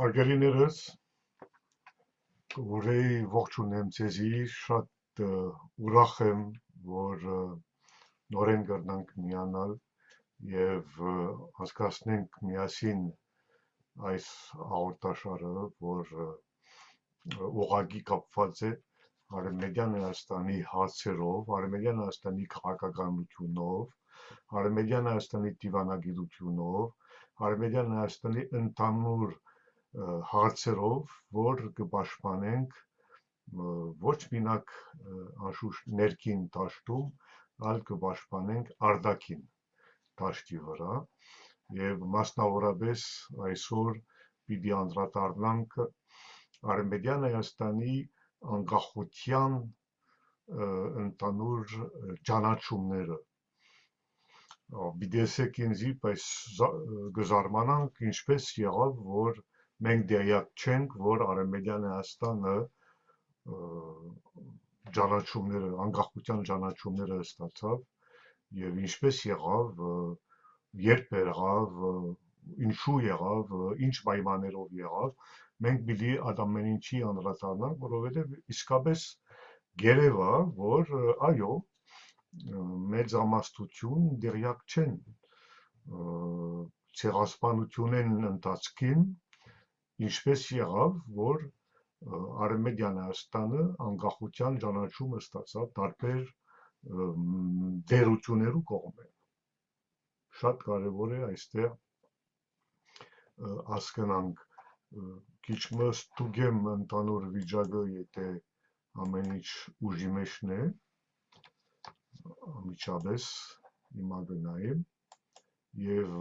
Հարգելիներս, կուրեի ողջունեմ ձեզի, շատ ուրախ եմ, որ նորեն կրնանք միանալ և հասկացնենք միասին այս հաղորդաշարը, որ ուղղակի կապված է Արևմտյան Հայաստանի հարցերով, Արևմտյան Հայաստանի քաղաքականությունով, Արևմտյան Հայաստանի դիվանագիտությունով, Արևմտյան Հայաստանի ընդհանուր հարցերով, որ կպաշտպանենք ոչ մենակ անշուշտ ներքին դաշտում, այլ կպաշտպանենք արտաքին դաշտի վրա եւ մասնավորապես այսօր պիտի անդրադառնանք Արևմտյան Հայաստանի անկախության ընդհանուր ճանաչումները Բիդեսեք ինձի, բայց գզարմանանք ինչպես եղավ, որ մենք դեյակ չենք, որ Արևմտյան Հայաստանը ճանաչումները, անկախության ճանաչումները ստացավ եւ ինչպես եղավ, երբ եղավ, ինչու եղավ, ինչ պայմաններով եղավ, մենք պիտի այդ ամեն ինչի անդրադառնանք, որովհետեւ իսկապես գերեվա, որ այո, մեծ ամաստություն դերյակ չեն ցեղասպանությունեն ընթացքին ինչպես եղավ, որ Արևմտյան Հայաստանը անկախության ճանաչումը ստացավ տարբեր դերություններու կողմէ։ Շատ կարևոր է այստեղ հասկանանք քիչ մը ստուգեմ ընդհանուր վիճակը, եթե ամեն ինչ ուժի մեջն է, ամիջապես հիմա գնայեմ եւ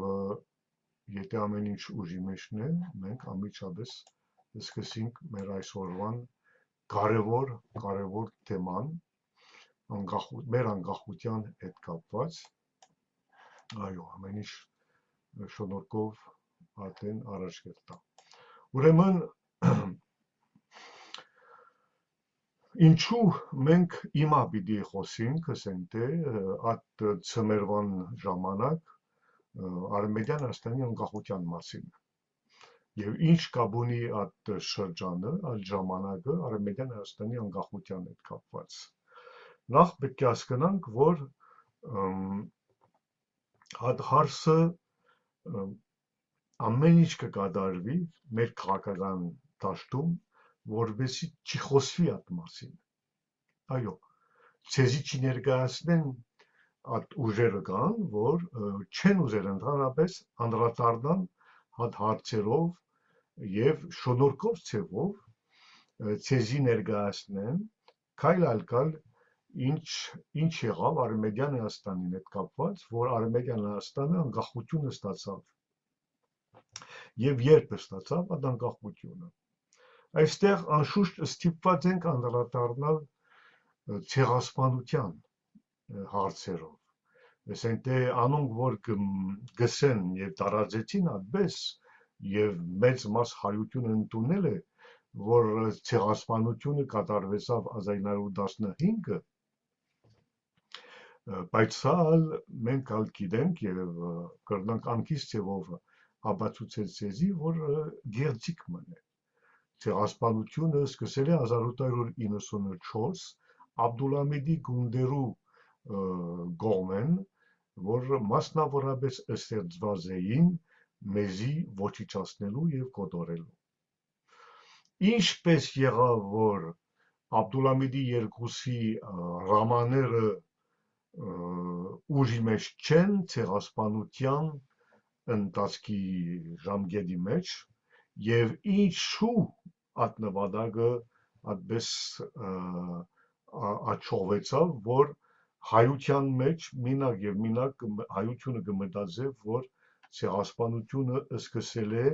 եթե ամեն ինչ ուժի մեջն է, մենք ամիջապես սկսենք մեր այսօրվան կարևոր թեման մեր անկախության հետ կապված այո ամեն ինչ շնորհքով արդեն առաջ կգտա ուրեմն ինչու մենք հիմա պիտի խոսենք ասենք թե այդ ծմերվան ժամանակ Արևմտյան Հայաստանի անկախության մասին եւ ինչ կապ ունի այդ շրջանը, այդ ժամանակը Արևմտյան Հայաստանի անկախության հետ կապված։ Նախ պետք է հասկանանք, որ այդ հարցը ամեն ինչ կկատարվի մեր քաղաքական դաշտում, որովհետեւ չի խոսվի այդ մասին։ Այո, ցեզի չի ներկայացնեն այդ ուժերը կան, որ չեն ուզել ընդհանրապես անդրադառնալ այդ հարցերով եւ շնորհքով ցեվով ցեզի ներկայացնեն քայլ այլ քայլ ինչ եղավ Արևմտյան Հայաստանին հետ կապված, որ Արևմտյան Հայաստանը անկախություն ստացավ եւ երբ ստացավ այդ անկախությունը։ Այստեղ անշուշտ ստիպված ենք անդրադառնալ ցեղասպանության հարցերով։ Ասենք թե անոնք որ գսեն եւ տարածեցին այդպես եւ մեծ մաս հայություն ընդունել է, որ ցեղասպանությունը կատարվեցավ 1915-ը, բայց սա մենք գիտենք եւ կրնանք անկից ձևով ապացուցել ցեզի, որ գերձիկ մնե։ Ցեղասպանությունը սկսել է 1894 Աբդուլհամիդի գունդերու կողմեն, որ մասնավորապես ստեղծված էին մեզի ոչնչացնելու եւ կոտորելու։ Ինչպես եղավ, որ Աբդուլհամիդի երկուսի ռամաները ուժի մեջ չեն ցեղասպանության ընթացքի ժամկետի մեջ եւ ինչու այդ նպատակը այդպես աչողվեցավ, որ հայության մեջ մինակ եւ մինակ հայությունը կմտածե, որ ցեղասպանությունը սկսել է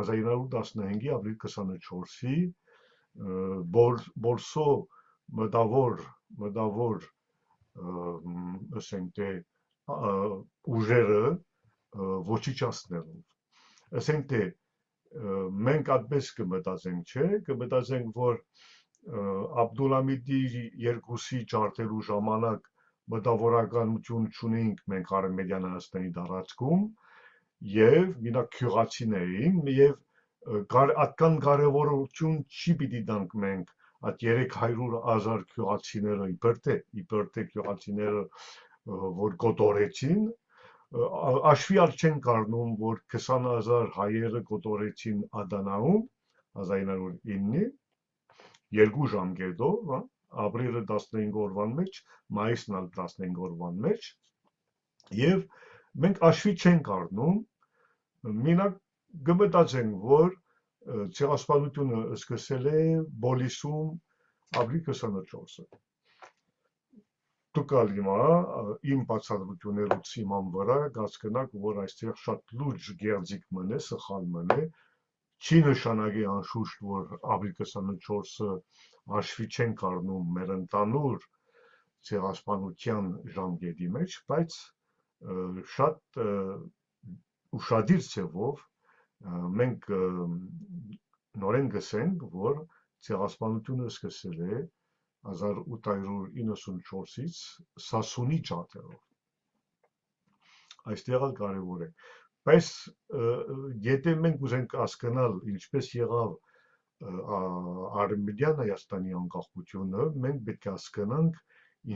1915-ի ապրիլ 24-ի բոլսո մտավոր ասենք թե ուժերը ոչնչացնելով։ Ասենք թե մենք այդպես կմտածենք, չէ՞, կմտածենք, որ Աբդուլհամիդի երկուսի ջարդելու ժամանակ մտավորականություն չունենք մենք Արևմտյան Հայաստանի տարածքում եւ մինակ քյուղացիներին եւ Այդքան կարևորություն չի պիտի տանք մենք այդ 300,000 գյուղացիները իբրտե գյուղացիները որ կոտորեցին աշվի չեն կառնում որ 20,000 հայերը կոտորեցին Ադանայում 1909 երկու ժամկետով ապրիլը 15 օրվան մեջ մայիսն 15 օրվան մեջ եւ մենք աշվի չենք առնում մենակ գմտածենք որ ցեղասպանությունը սկսել է Բոլիսում ապրիլ 24-ը դուք ալիմա իմ բացատրություններուց իման վրա գացկնակ որ այստեղ շատ լուրջ գերձիկ մնե սխալ մնե չի նշանակի անշուշտ որ ապրիլ 24-ը աշվի չենք առնում մեր ընդանուր ցեղասպանության ժամկետի մեջ բայց շատ ուշադիր ցևով մենք նորեն գսենք որ ցեղասպանությունը սկսել է 1894-ից Սասունի ջաթերով այստեղ կարևոր է բայց եթե մենք ուզենք հասկանալ ինչպես եղավ Արմենիան Հայաստանի անկախությունը մենք պետք է հասկանանք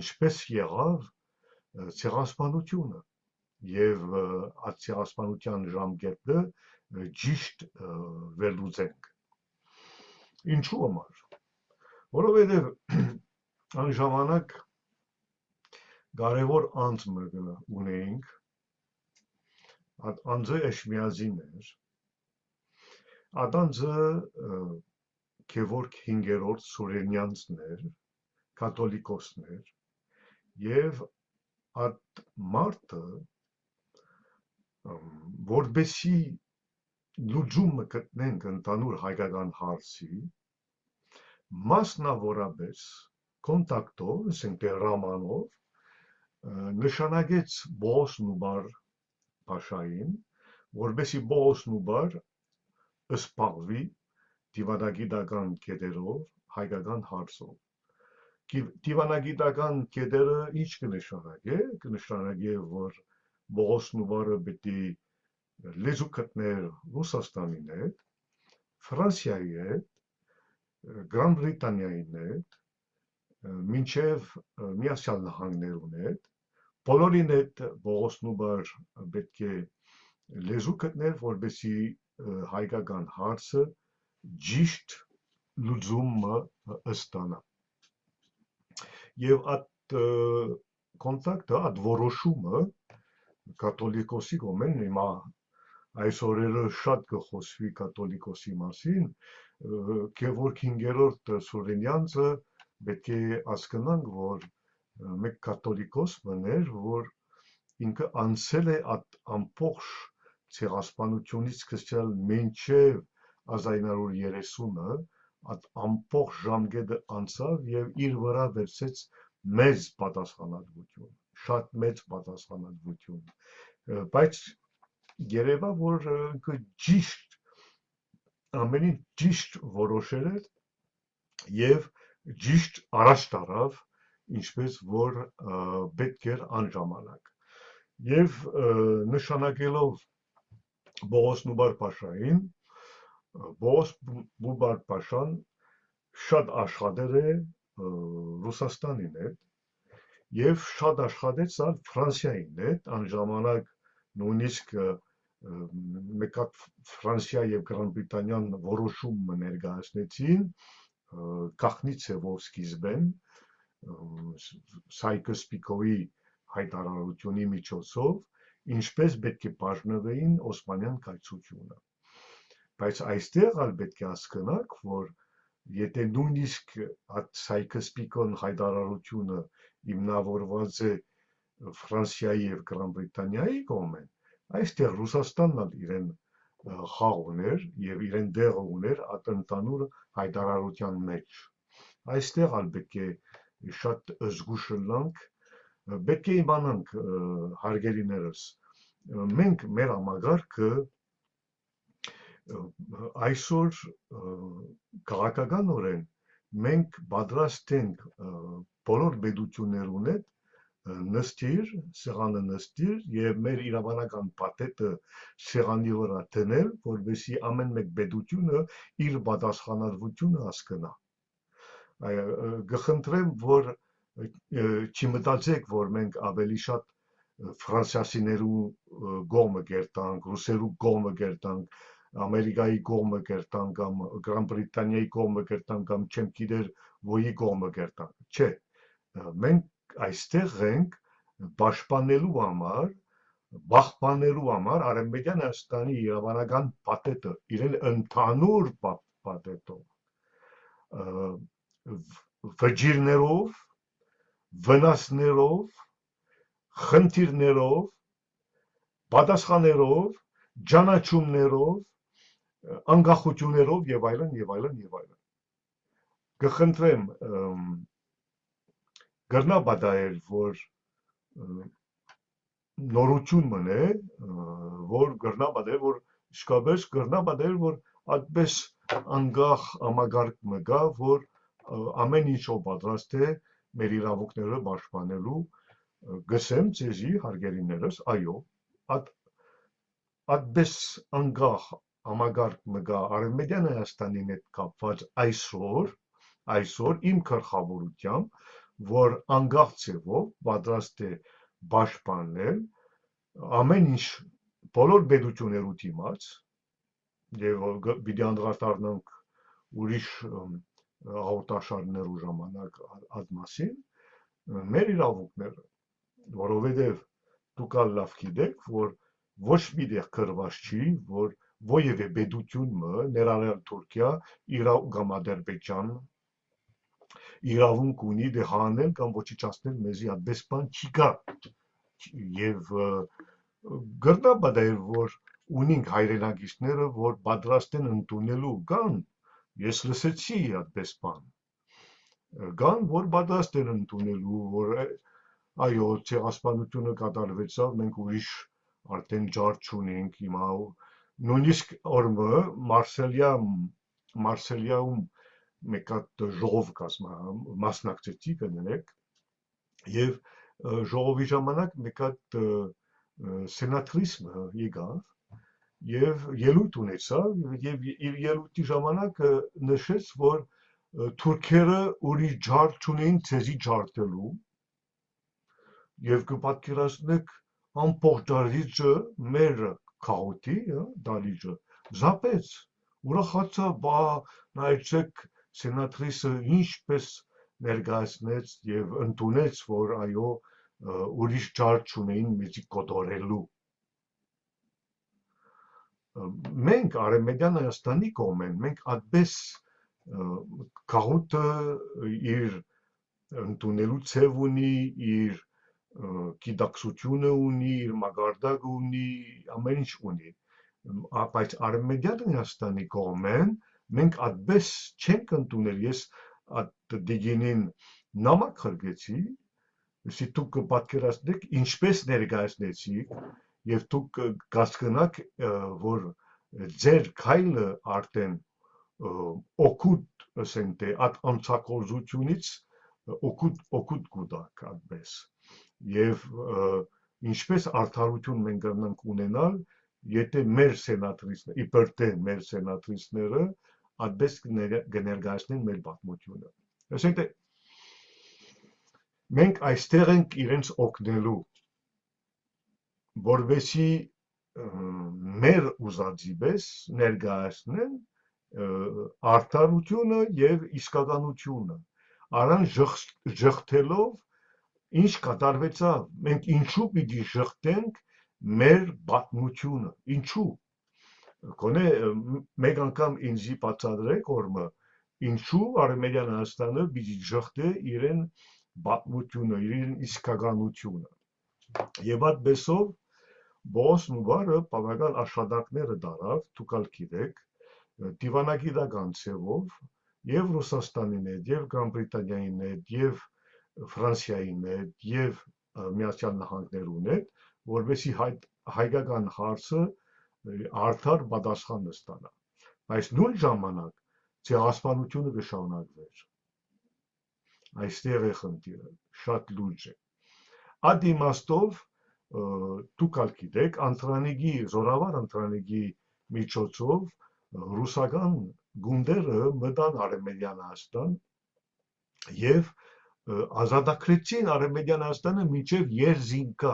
ինչպես եղավ ցեղասպանությունը եւ այդ ցեղասպանության ժամկետը ճիշտ վերլուծենք ինչու համար որովհետեւ այն ժամանակ կարևոր անձ ունեինք այդ անձը Էշմիածին էր այդ անձը Գևորգ 5-րդ Սուրենյանցն էր կաթոլիկոսն էր եւ այդ մարդը որբեսի լուծումը գտնենք ընդանուր հայկական հարցի մասնավորապես կոնտակտով, ասենք հրամանով նշանակեց Բողոս Նուբար Փաշային, որբեսի Բողոս Նուբար զբաղվի դիվանագիտական կետերով հայկական հարցով։ Դիվանագիտական կետերը ինչ կնշանակե, կնշանակե, որ Բողոս Նուբարը պետք է լեզու գտներ Ռուսաստանի հետ, Ֆրանսիայի հետ, Gran Բրիտանիայի հետ, մինչև Միացյալ Նահանգներուն հետ, բոլորին հետ Բողոս Նուբար պետք է լեզու գտներ, որպեսզի հայկական հարցը ճիշտ լուծումը ստանա։ Եվ այդ կոնտակտը, այդ որոշումը կաթոլիկոսի կողմեն հիմա այս օրերը շատ կխոսվի կաթոլիկոսի մասին, Գևորգ 5-րդ Սուրենյանցը պետք է հասկանանք, որ մեկ կաթոլիկոս մներ, որ ինքը անցել է այդ ամբողջ ցեղասպանությունից սկսել մինչև 1930-ը, այդ ամբողջ ժամկետը անցավ եւ իր վրա վերցեց մեծ պատասխանատվություն, շատ մեծ պատասխանատվություն, բայց երևա որ ճիշտ ամենին ճիշտ որոշել էր եւ ճիշտ առաջ տարավ ինչպես որ պետք էր անժամանակ եւ նշանակելով Բողոս Նուբար Փաշային Բողոս Նուբար Փաշան շատ աշխատել է Ռուսաստանին հետ եւ շատ աշխատեց Ֆրանսիային հետ անժամանակ նույնիսկ մեկ Ֆրանսիա եւ Gran Բրիտանիան որոշում ներկայացնեցին գաղտնի ցևով սկիզբեն Սայքս-Պիկոյի հայտարարությունի միջոցով ինչպես պետք է բաժնվեին Օսմանյան կայսրությունը բայց այստեղ ալ պետք է հասկանանք որ եթե նույնիսկ այդ Սայքս-Պիկոն հայտարարությունը հիմնավորված է Ֆրանսիայի եւ Gran Բրիտանիայի կողմեն այստեղ Ռուսաստանն ալ իրեն խաղ ուներ եւ իրեն դեղը ուներ այդ ընդհանուր հայտարարության մեջ այստեղ ալ պետք է շատ զգուշ լինենք պետք է իմանանք հարգելիներս մենք մեր համագարկը այսօր քաղաքականորեն մենք պատրաստ ենք բոլոր պետություններուն հետ նստիր, սեղանը նստիր եւ մեր իրավանական պատետը սեղանի վրա դնել, որովհետեւ ամեն մեկ պետությունը իր պատասխանատվությունը հասկանա։ Գխնդրեմ, որ չմտածեք, որ մենք ավելի շատ ֆրանսիացիներու կողմը կերտանք, ռուսերու կողմը կերտանք, Ամերիկայի կողմը կերտանք, կամ Գրան Բրիտանիայի կողմը կերտանք, կամ չեմ գիտեր ոյի կողմը կերտանք։ Չէ, մենք այստեղ ենք պաշտպանելու համար, պահպանելու համար Արևմտյան Հայաստանի իրավանական պատետը, իրեն ընդհանուր պատետով, վճիրներով, վնասներով, խնդիրներով, պատասխաններով, ճանաչումներով, անկախություններով եւ այլն եւ այլն եւ այլն։ Կխնդրեմ գրնապատահել, որ նորություն մնե, որ գրնապատահել, որ իսկապես գրնապատահել, որ այդպես անկախ համագարկ մգա, որ ամեն ինչով պատրաստ է մեր իրավունքները պաշտպանելու, գսեմ ձեզի հարգելիներս, այո, այդպես անկախ համագարկ մգա Արևմտյան Հայաստանի հետ կապված այսօր իմ գլխավորությամբ, որ անկախ ձևով պատրաստ է պաշտպանել ամեն ինչ բոլոր պետություններու դիմաց եւ պիտի անդրադառնանք ուրիշ հաղորդաշարներու ժամանակ այդ մասին մեր իրավունքները, որովհետեւ դուք լավ գիտեք, որ ոչ մի դեղ գրված չի, որ որևէ պետություն մը, ներառյալ Թուրքիա, կամ Ադրբեջան, իրավունք ունի դե հանել կամ ոչնչացնել մեզի այդպես բան չի կա։ Եվ գրնապատահել, որ ունենք հայրենակիցները, որ պատրաստ են ընդունելու կան, ես լսեցի այդպես բան, կան, որ պատրաստ են ընդունելու, որ այո, ցեղասպանությունը կատարվեցավ, մենք ուրիշ արդեն ջար չունենք հիմա, նույնիսկ օրը Մարսելիայում մեկ հատ ժողով կազմա մասնակցեցի կներեք եւ ժողովի ժամանակ մեկ հատ սենատրիս եկավ եւ ելույթ ունեցավ եւ իր ելույթի ժամանակ նշեց, որ թուրքերը ուրիշ ջար չունեն ցեզի ջարդելու եւ կպատկերացնեք ամբողջ դալիճը մեր քաոթի, դալիճը զապեց, ուրախացավ, բա նայեցեք սենատրիսը ինչպես ներկայացնեց եւ ընդունեց, որ այո, ուրիշ ջար չունեին մեզի կոտորելու։ Մենք Արևմտյան Հայաստանի կողմեն, մենք այդպես քաոթը իր ընդունելու ցև ունի, իր գիտակցությունը ունի, իր մակարդակը ունի, ամեն ինչ ունի, բայց Արևմտյան Հայաստանի կողմեն մենք այդպես չենք ընդունել, ես այդ դիգինին նամակ խրգեցի, если դուք կպատկերացնեք ինչպես ներկայացնեցիք եւ դուք կհասկանաք, որ ձեր քայլը արդեն օգուտ, ասենք թե այդ անցակորձությունից օգուտ կուտակ այդպես եւ ինչպես արդարություն մենք կգնանք ունենալ, եթե մեր սենատրիսները, իբր թե մեր սենատրիսները այդպես կներկայացնեն մեր պատմությունը։ Ասենք թե մենք այստեղ ենք իրենց օգնելու, որովհետեւ մեր ուզածի պես ներկայացնեն արդարությունը եւ իսկականությունը, առան ժխտելով ինչ կատարվեցավ, մենք ինչու պիտի ժխտենք մեր պատմությունը, ինչու, գոնե մեկ անգամ ինձի բացատրեք օրը, ինչու Արևմտյան Հայաստանը պիտի ժխտե իրեն պատմությունը, իրեն իսկականությունը, եւ այդպեսով Բոս Նուբարը բավական աշխատանքները դարավ, դուք գիտեք, դիվանագիտական ցևով եւ Ռուսաստանի հետ, եւ Գրան Բրիտանիայի հետ, եւ Ֆրանսիայի հետ, եւ Միացյալ Նահանգներու հետ, որովհետեւ հայկական հարցը արդար պատասխան ստանա, բայց նույն ժամանակ ցեղասպանությունը կշարունակվեր։ Այստեղ է խնդիրը, շատ լուրջ է։ Այդ իմաստով դուք ալ գիտեք, ընտրանիքի զորավար ընտրանիքի միջոցով ռուսական գունդերը մտան Արևմտյան Հայաստան եւ ազատագրեցին Արևմտյան Հայաստանը մինչև Երզինկա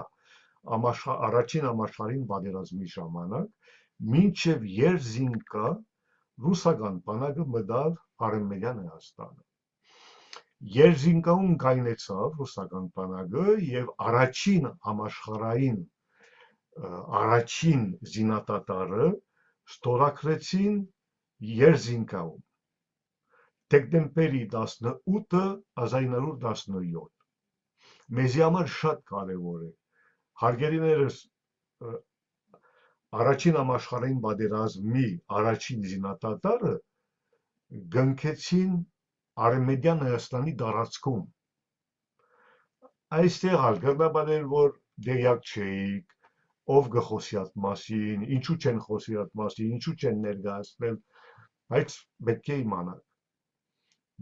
առաջին համաշխարհային պատերազմի ժամանակ, մինչև Երզինկա ռուսական բանակը մտավ Արևմտյան Հայաստանը։ Երզինկայում կայնեցավ ռուսական բանակը եւ առաջին համաշխարհային առաջին զինատատարը ստորագրեցին Երզինկայում դեկտեմբերի 18-ը 1917։ Մեզի համար շատ կարևոր է։ Հարգելիներս, առաջին համաշխարհային պատերազմի առաջին զինատատարը գնքեցին Արևմտյան Հայաստանի տարածքում։ Այստեղ ալ գտնաբաներ, որ դեյակ չէիք, ով գխոսի այդ մասին, ինչու չեն խոսի այդ մասին, ինչու չեն ներկայացնել, բայց պետք է իմանալ,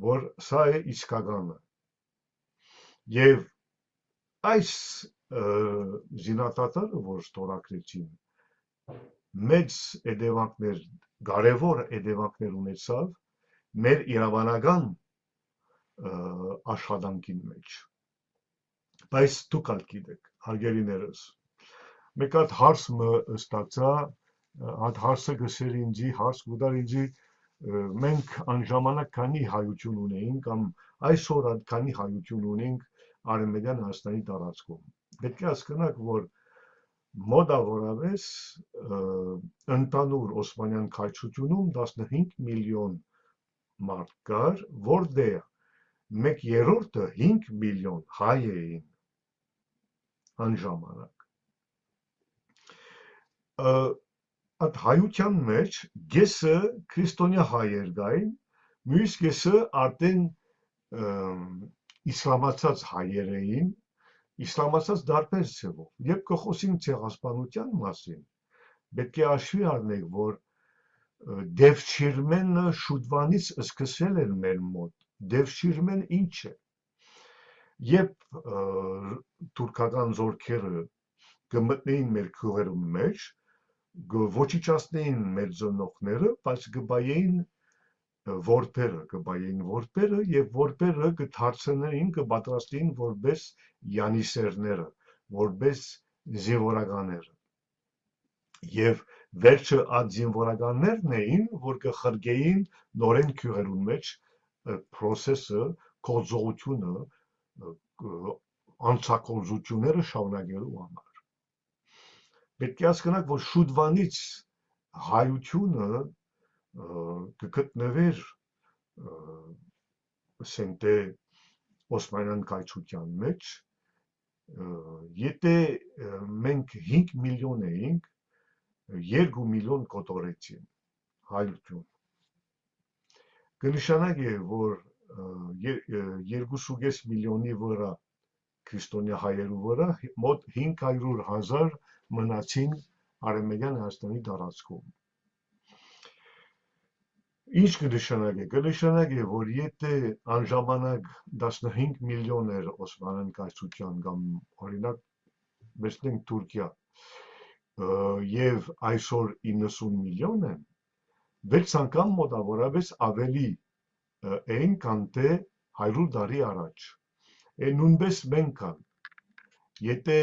որ սա է իսկականը։ Եվ այս զինատատարը, որ ստորագրեցին, մեծ հետևանքներ, կարևոր հետևանքներ ունեցավ մեր իրավանական աշխատանքին մեջ։ Բայց դուք ալ գիտեք, հարգելիներս, մեկ հատ հարց մը ստացա, այդ հարցը գսեր ինձի, հարց գուտար ինձի, մենք անժամանակ քանի հայություն ունեինք, կամ այսօր քանի հայություն ունենք Արևմտյան Հայաստանի տարածքում։ Պետք է հասկանաք, որ մոտավորապես ընդհանուր Օսմանյան քայլչությունում 15 միլիոն մարդ կար, որտեղ 1/3-ը 5 միլիոն հայ էին անժամանակ։ Այդ հայության մեջ գեսը քրիստոնյա հայեր կային, մյուս գեսը արդեն իսլամացած հայեր էին, իսլամացած դարբեր ձևով։ Երբ կխոսենք ցեղասպանության մասին, պետք է հաշվի առնենք, որ Դևչիրմենը շուտվանից սկսել էր մեր մոտ։ Դևչիրմեն ինչ է։ Երբ թուրքական զորքերը կմտնեին մեր քյուղերում մեջ, կոչիչացնեին մեր ծնողները, բայց կբայեին որբերը եւ որբերը կդարձնեին, կպատրաստեին որպես յանիսերները, որպես զինվորականներ։ Եվ վերջը այդ զինվորականներն էին, որ կխրգեին նորեն քյուղերում մեջ process-ը, կոծողությունը, անցակոծությունները շարունակելու համար։ Պետք է հասկանաք, որ շուտվանից հայությունը կգտնվեր ասենք Օսմանյան կայսրության մեջ, եթե մենք 5 միլիոն էինք, 2 միլիոն կոտորեցին հայություն։ Կնշանակի, որ 2.5 միլիոնի վրա քրիստոնյա հայերու վրա մոտ 500,000 մնացին Արևմտյան Հայաստանի տարածքում։ Ինչ կնշանակի։ Կնշանակի, որ եթե անժամանակ 15 միլիոն էր Օսմանյան կայսրության կամ օրինակ մեսնենք Թուրքիա, եւ այսօր 90 միլիոն են, 6 անգամ մոտավորապես ավելի էին, քան թե 100 տարի առաջ։ Նույնպես մենք կան։ Եթե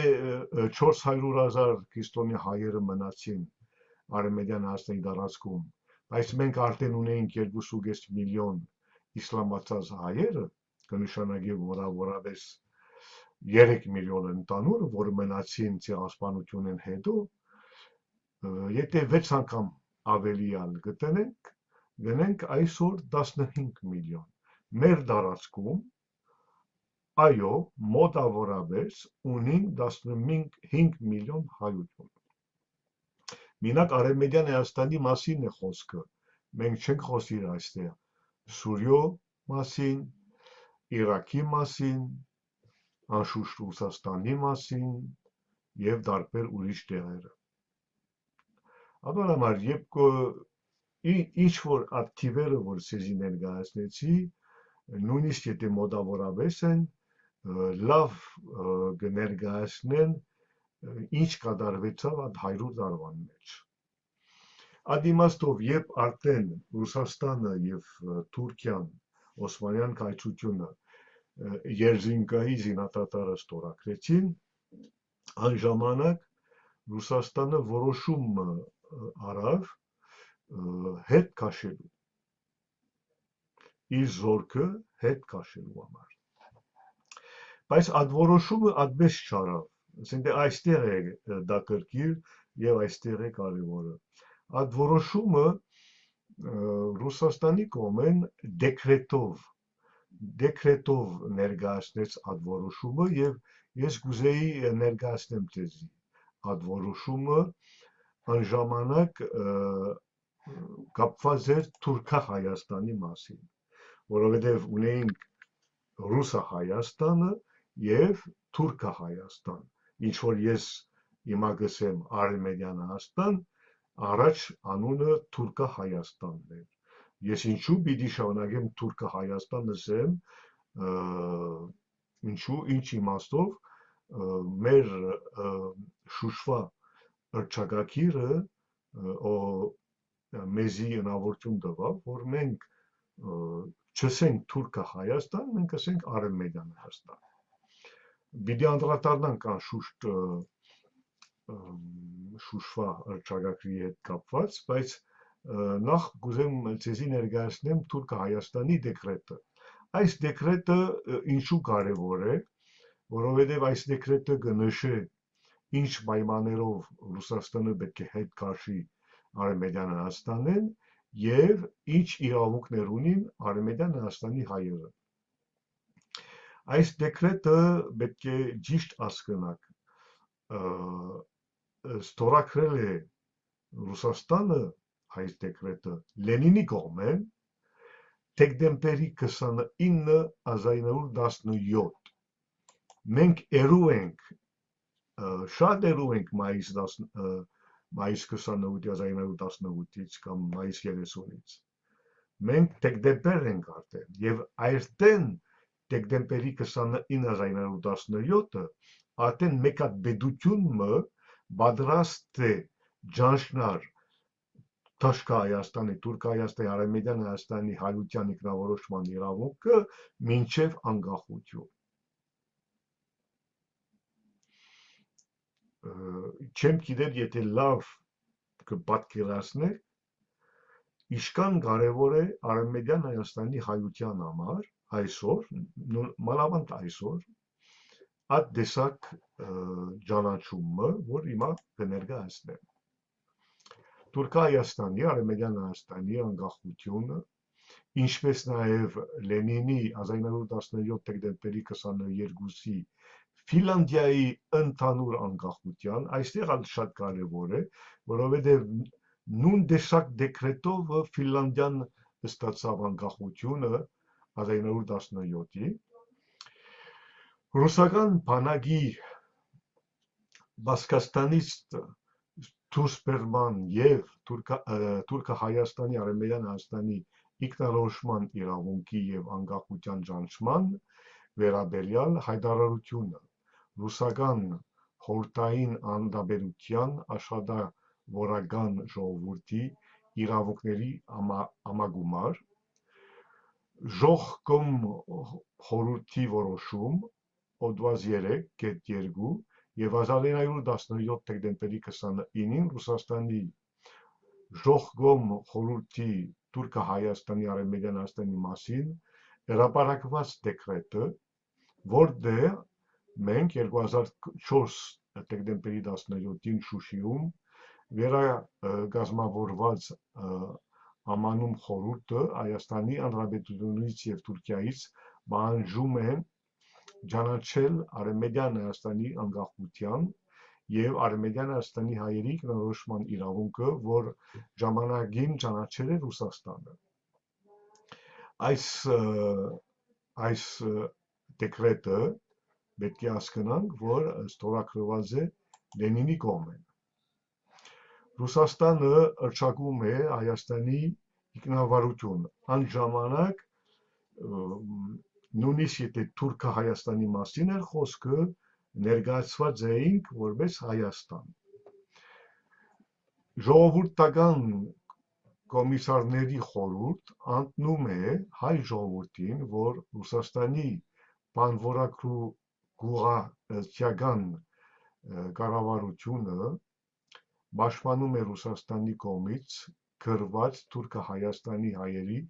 400,000 քրիստոնյա հայերը մնացին Արևմտյան Հայաստանի տարածքում, բայց մենք արդեն ունեինք 2.5 միլիոն իսլամացած հայերը, կնշանակի որավորապես 3 միլիոն ընդհանուր, որ մնացին ցեղասպանությունեն հետո, եթե 6 անգամ ավելի գտնենք այսօր 15 միլիոն։ Մեր տարածքում այո, մոտավորապես ունենք 15 միլիոն հայություն։ Մենակ Արևմտյան Հայաստանի մասին է խոսքը, մենք չենք խոսիր այստեղ Սուրիո մասին, Իրաքի մասին, անշուշտ Ռուսաստանի մասին եւ դարբեր ուրիշ տեղերը։ Ապա երբ ինչ որ ակտիվերը, որ ցեզի ներկայացնեցի, նույնիսկ եթե մոտավորապես են, լավ կներկայացնեն ինչ կատարվեցավ այդ 100 տարվան մեջ։ Այդ իմաստով, երբ արդեն Ռուսաստանը եւ Թուրքիան Օսմանյան կայսրությունը Երզինկայի զինադատարը ստորագրեցին, այն ժամանակ Ռուսաստանը որոշում արավ հետ քաշելու իր զորքը հետ քաշելու համար։ Բայց այդ որոշումը այդպես չարավ, ասենք այստեղ է դա կրկիր եւ այստեղ է կարևորը։ Այդ որոշումը Ռուսաստանի կողմեն դեկրետով ներկայացնեց այդ որոշումը եւ ես կուզեի ներկայացնեմ ձեզի այդ որոշումը այն ժամանակ կապված էր Թուրքահայաստանի մասին, որովհետեւ ունեինք Ռուսահայաստանը եւ Թուրքահայաստան, ինչ որ ես հիմա գսեմ Արմենիան Հայաստան, առաջ անունը Թուրքահայաստանն էր։ Ես ինչու պիտի շարունակեմ Թուրքահայաստան ասեմ, ինչու, ինչ իմաստով մեր Շուշվա հռչակագիրը մեզի հնարավորություն տվավ, որ մենք չասենք Թուրքահայաստան, մենք ասենք Արմենիան Հայաստան։ Պիտի անդրադառնանք անշուշտ Շուշվա հռչակագրի հետ կապված, բայց նախ կուզեմ ձեզի ներկայացնեմ Թուրքահայաստանի դեկրետը։ Այս դեկրետը ինչու կարևոր է, որովհետև այս դեկրետը կնշե ինչ պայմաններով Ռուսաստանը պետք է հետ քաշի Արմենիան Հայաստանին եւ ինչ իրավունքներ ունին Արմենիան Հայաստանի հայերը։ Այս դեկրետը պետք է ճիշտ հասկանանք, ստորագրել է Ռուսաստանը այս դեկրետը Լենինի կողմեն դեկտեմբերի 29 1917 մենք երու ենք շատ երու ենք մայիս 28 1918-ից կամ մայիս 30-ից մենք դեկտեմբեր ենք արդեն եւ այստեն դեկտեմբերի 29 1917-ը արդեն մեկ հատ պետությունը պատրաստ է ճանչնալ Թաշկահայաստանի, Թուրքահայաստանի, Արմենիան Հայաստանի հայության ինքնավորոշման իրավունքը մինչև անկախություն։ Չեմ գիտեր, եթե լավ կպատկերացնեք, ինչքան կարևոր է Արմենիան Հայաստանի հայության համար այսօր, մանավանդ այսօր, այդ տեսակ ճանաչումը, որ հիմա կներկայացնեմ։ Թուրքահայաստանի, Արմենիան Հայաստանի անկախությունը, ինչպես նաև Լենինի 1917 դեկտեմբերի 22-ի Ֆինլանդիայի ընդհանուր անկախության, այստեղ շատ կարևոր է, որովհետև նույն տեսակ դեկրետով Ֆինլանդիան ստացավ անկախությունը 1917-ի։ Ռուսական բանակի Բասկաստանից դուրս բերման եւ Թուրքահայաստանի, Արմենիան Հայաստանի ինքնորոշման իրավունքի եւ անկախության ճանաչման վերաբերյալ հայտարարությունը ռուսական խորհրդային անձնաբերության աշխատավորական ժողովրդի իրավունքների համագումար ժողկոմ խորհրդի որոշում օդված 3.2 եւ 1917 դեկտեմբերի 29-ին Ռուսաստանի ժողկոմ խորհրդի Թուրքահայաստանի, Արմենիան Հայաստանի մասին հրապարակված դեկրետը, որտեղ մենք 2004 դեկտեմբերի 17-ին Շուշիում վերակազմավորված ամանում խորհուրդը Հայաստանի Հանրապետությունից եւ Թուրքիայից պահանջում են ճանաչել Արմենիան Հայաստանի անկախության եւ Արմենիան Հայաստանի հայերի ինքնորոշման իրավունքը, որ ժամանակին ճանաչել է Ռուսաստանը։ Այս դեկրետը պետք է հասկանանք, որ ստորագրված է Լենինի կողմեն։ Ռուսաստանը հռչակում է Հայաստանի ինքնավարությունը։ Այն ժամանակ նույնիսկ եթե Թուրքը Հայաստանի մասին էր խոսքը, ներկայացված էինք որպես Հայաստան։ Ժողովրդական կոմիսարների խորհուրդ ընդնում է հայ ժողովրդին, որ Ռուսաստանի բանվորակրթության կառավարությունը պաշտպանում է Ռուսաստանի կողմից գրված Թուրքահայաստանի հայերի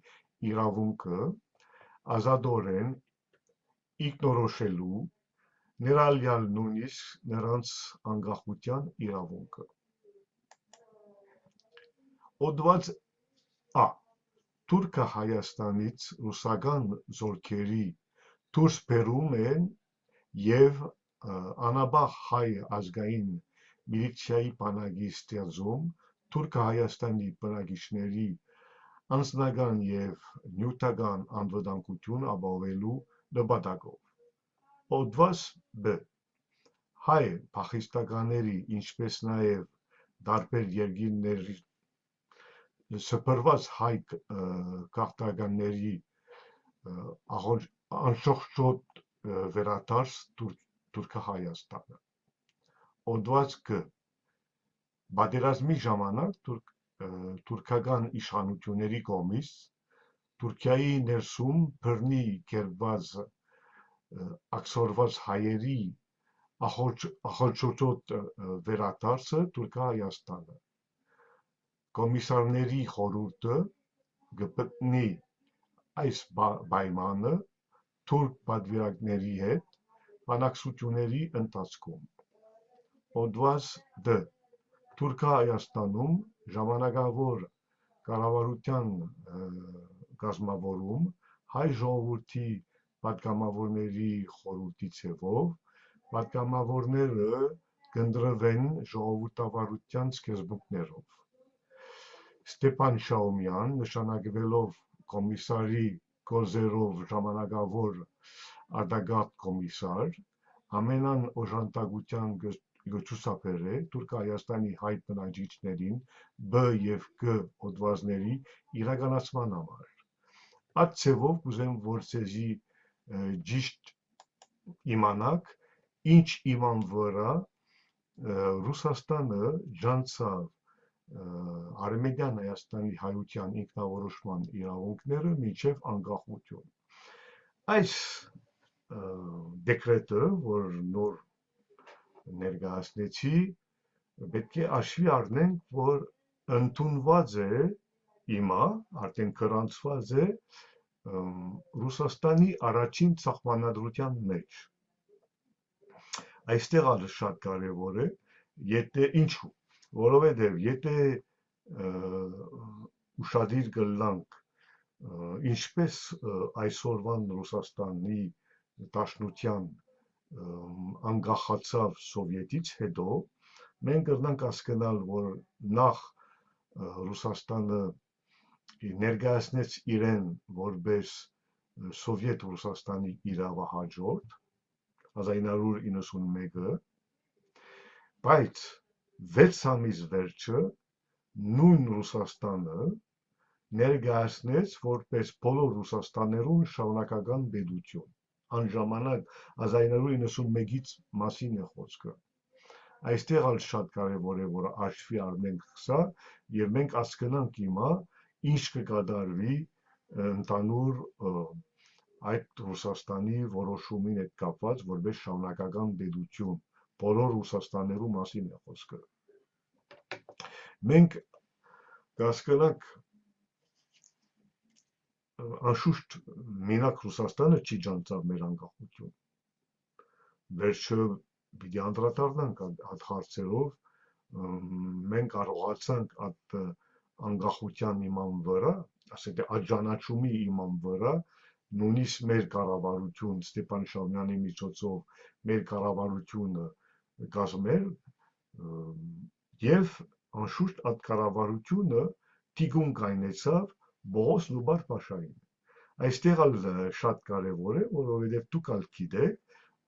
իրավունքը ազատորեն իգնորոշելու, ներառյալ նույնիսկ նրանց անկախության իրավունքը։ Օդված Ա. Թուրքը Հայաստանից ռուսական զորքերի դուրս բերում են և անաբախ հայ ազգային միլիցիայի բանակի ստեղծում Թուրքը Հայաստանի բնակիչների անձնական և նյութական անվտանգություն ապահովելու նպատակով։ Օդված Բ. Հայ փախստականների, ինչպես նաև տարբեր երկրների սփռված հայ քաղաքացիների անշողջոտ վերադարձ Թուրքահայաստանը։ Օդված Գ. Պատերազմի ժամանակ թուրքական իշխանությունների կողմից Թուրքիայի ներսում բռնի կերպված աքսորված հայերի անշողջոտ վերադարձը Թուրքահայաստանը։ Կոմիսարների խորհուրդը կպտնի այս պայմանը թուրք պատվիրակների հետ բանակցությունների ընթացքում։ Օդված Դ. Թուրքահայաստանում ժամանակավոր կառավարության կազմավորում հայ ժողովրդի պատգամավորների խորհրդի ձևով պատգամավորները կընտրվեն ժողովրդավարության սկզբունքներով։ Ստեփան Շահումյան, նշանակվելով կոմիսարի գործերով ժամանակավոր արտագաղթ կոմիսար, ամենայն օժանդակություն կցուցաբերե Թուրքահայաստանի հայ բնակիչներին B և G հոդվածների իրականացման համար։ Այդ ձևով կուզեմ, որ ձեզի ճիշտ իմանաք, ինչ իման վրա Ռուսաստանը ջանցավ Արևմտյան Հայաստանի հայության ինքնավորոշման իրավունքները մինչև անկախություն։ Այս դեկրետը, որ նոր ներկայացնեցի, պետք է հաշվի առնենք, որ ընդունված է հիմա, արդեն գրանցված է Ռուսաստանի առաջին սահմանադրության մեջ։ Այստեղ ալ շատ կարևոր է, ինչու, որովհետև եթե ուշադիր կլանք, ինչպես այսօրվան Ռուսաստանի Դաշնության անկախացավ Սովետից հետո, մենք կրնանք հասկանալ, որ նախ Ռուսաստանը ներկայացնեց իրեն որպես Սովետ Ռուսաստանի իրավահաջորդ 1991-ը, բայց 6 ամիս վերջը նույն Ռուսաստանը ներկայացնեց որպես բոլոր Ռուսաստաններուն շարունակական պետություն։ Այն ժամանակ 1991-ից մասին է խոսքը։ Այստեղ ալ շատ կարևոր է, որ հաշվի առնենք սա եւ մենք հասկանանք հիմա ինչ կկատարվի ընդհանուր այդ Ռուսաստանի որոշումին հետ կապված որպես շարունակական պետություն։ Բոլոր Ռուսաստաններու մասին է խոսքը։ Մենք կհասկանանք անշուշտ մենակ Ռուսաստանը չի ջանցավ մեր անկախություն։ Վերջը պիտի անդրադառնանք այդ հարցերով, մենք կարողացանք այդ անկախության իման վրա, ասենք այդ ճանաչումի իման վրա, նույնիսկ մեր կառավարություն Ստեփան Շահումյանի միջոցով մեր կառավարությունը կազմել եւ անշուշտ այդ կառավարությունը թիկուն կայնեցավ Բողոս Նուբար-Փաշային։ Այստեղ ալ շատ կարևոր է, որովհետև դուք ալ գիտեք,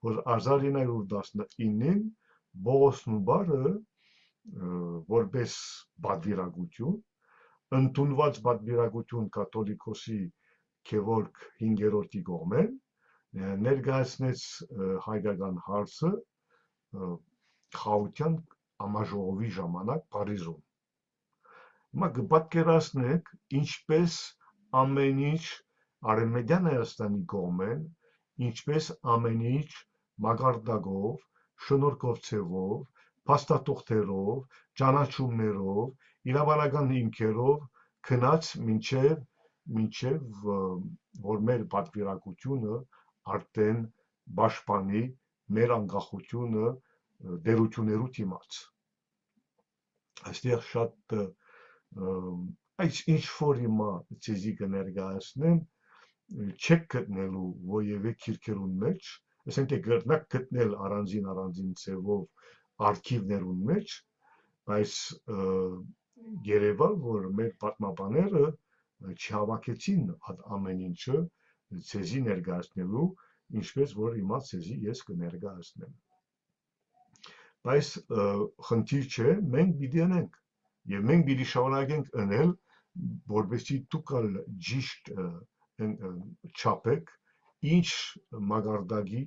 որ 1919-ին Բողոս Նուբարը որպես պատվիրակություն, ընդունված պատվիրակություն կաթոլիկոսի Գևորգ 5-րդի կողմեն, ներկայացնեց հայկական հարցը խաղաղության համաժողովի ժամանակ Փարիզում։ Հիմա կպատկերացնեք, ինչպես ամեն ինչ Արևմտյան Հայաստանի կողմեն, ինչպես ամեն ինչ մակարդակով, շնորհքով, փաստաթղթերով, ճանաչումներով, իրավաբանական հիմքերով գնաց մինչև որ մեր պատվիրակությունը արդեն պաշտպանի մեր անկախությունը դերություններու դիմաց։ Այստեղ շատ այս ինչ որ հիմա ցեզի կներկայացնեմ չեք գտնելու որևէ քիրքերուն մեջ, ասենք թե գրնակ գտնել առանձին ձևով արխիվներուն մեջ, բայց երևալ որ մեր պատմաբանները չհավաքեցին ամեն ինչը ցեզի ներկայացնելու, ինչպես որ հիմա ցեզի ես կներկայացնեմ։ Բայց խնդիր չէ, մենք պիտի անենք եւ մենք պիտի շարունակենք անել, որովհետեւ դուք ալ ճիշտ չափեք, ինչ մագարտակի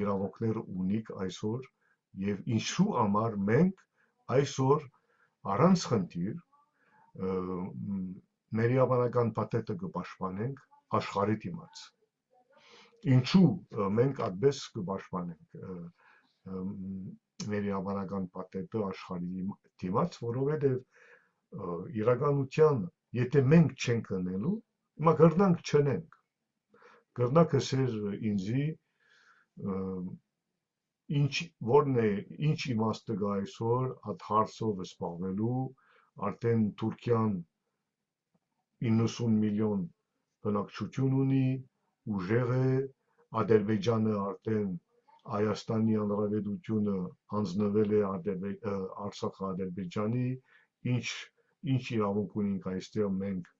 իրավունքներ ունիք այսօր եւ ինչու համար մենք այսօր առանց խնդիր մեր իրավաբանական պատետը կպաշտպանենք աշխարհի դիմաց։ Ինչու մենք այդպես կպաշտպանենք մեր իրավաբանական պատետը աշխարհի դիմաց, որովհետեւ իրականության, եթե մենք չենք անելու, հիմա կրնանք չնենք, կրնանք ասեր ինձի ինչ իմաստը կա այսօր այդ հարցով զբաղվելու, արդեն Թուրքիան 90 միլիոն բնակչություն ունի, ուժեղ է, Ադրբեջանը արդեն Հայաստանի Հանրապետությունը հանձնվել է Արցախը Ադրբեջանի, ինչ իրավունք ունենք այստեղ մենք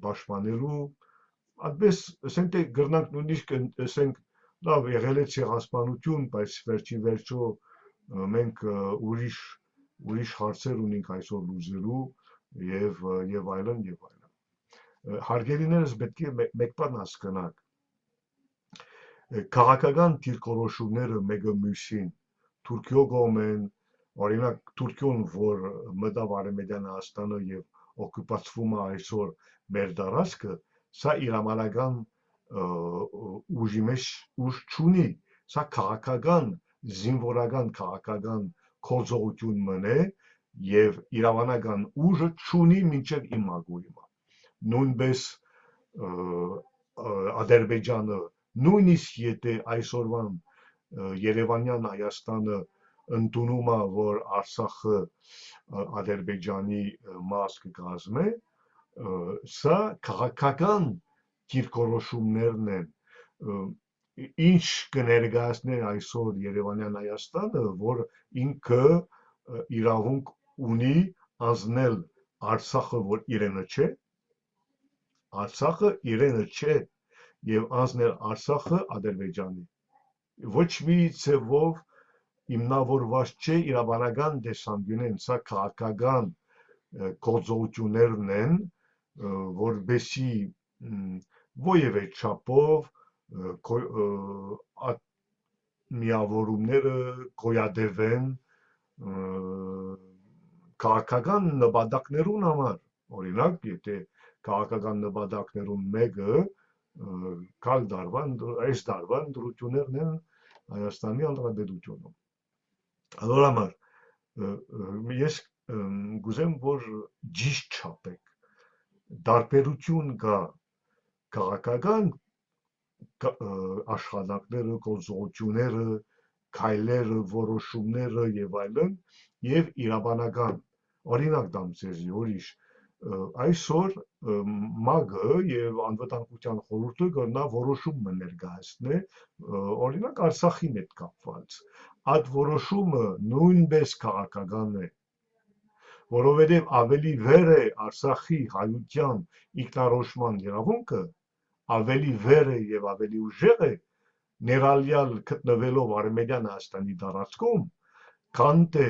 պաշտպանելու, այդպես ասենք թե գրնանք նույնիսկ ասենք լավ եղել է ցեղասպանություն, բայց վերջին վերջո մենք ուրիշ հարցեր ունենք այսօր լուծելու եւ այլն եւ այլն։ Հարգելիներս պետք է մեկ բան հասկանաք, քաղաքական դիրքորոշումները մեկը մյուսին Թուրքիո կողմեն, օրինակ Թուրքիոն, որ մտավ Արևմտյան Հայաստանը եւ օկուպացվում է այսօր մեր տարածքը, սա իրավաբանական ուժի մեջ ուժ չունի, սա քաղաքական, զինվորական քաղաքական գործողություն մնե եւ իրավաբանական ուժը չունի մինչեւ հիմա։ Նույնպես Ադրբեջանը նույնիսկ եթե այսօրվան Երևանյան Հայաստանը ընդունում է, որ Արցախը Ադրբեջանի մաս կկազմի, սա քաղաքական դիրքորոշումներն են, ինչ կներկայացնի այսօր Երևանյան Հայաստանը, որ ինքը իրավունք ունի անձնել Արցախը, որ իրենը չէ, Արցախը իրենը չէ եւ անձնել Արցախը Ադրբեջանի։ Ոչ մի ձևով հիմնավորված չէ իրավաբանական տեսանկյունեն, սա քաղաքական գործողություններն են, որբեսի որևէ չափով միավորումները գոյատևեն քաղաքական նպատակներուն համար, օրինակ, եթե քաղաքական նպատակներուն մեկը կալ դարվան, այս դարվան դրություններն են Հայաստանի Հանրապետությունում։ ಅದರ համար ես գուզեմ, որ ճիշտ չափեք, դարբերություն կա քաղաքական աշխատանքները, գործողությունները, քայլերը, որոշումները եւ այլն եւ իրավաբանական, օրինակ դամ ձեզի ուրիշ այսօր ՄԱԳ-ը եւ Անվտանգության խորհուրդը կգնա որոշում ներկայացնի, օրինակ Արցախի հետ կապված, այդ որոշումը նույնպես քաղաքական է, որովհետեւ ավելի վեր է Արցախի հայության ինքնորոշման իրավունքը, ավելի վեր է եւ ավելի ուժեղ է ներառյալ գտնվելով Արևմտյան Հայաստանի տարածքում, քան թե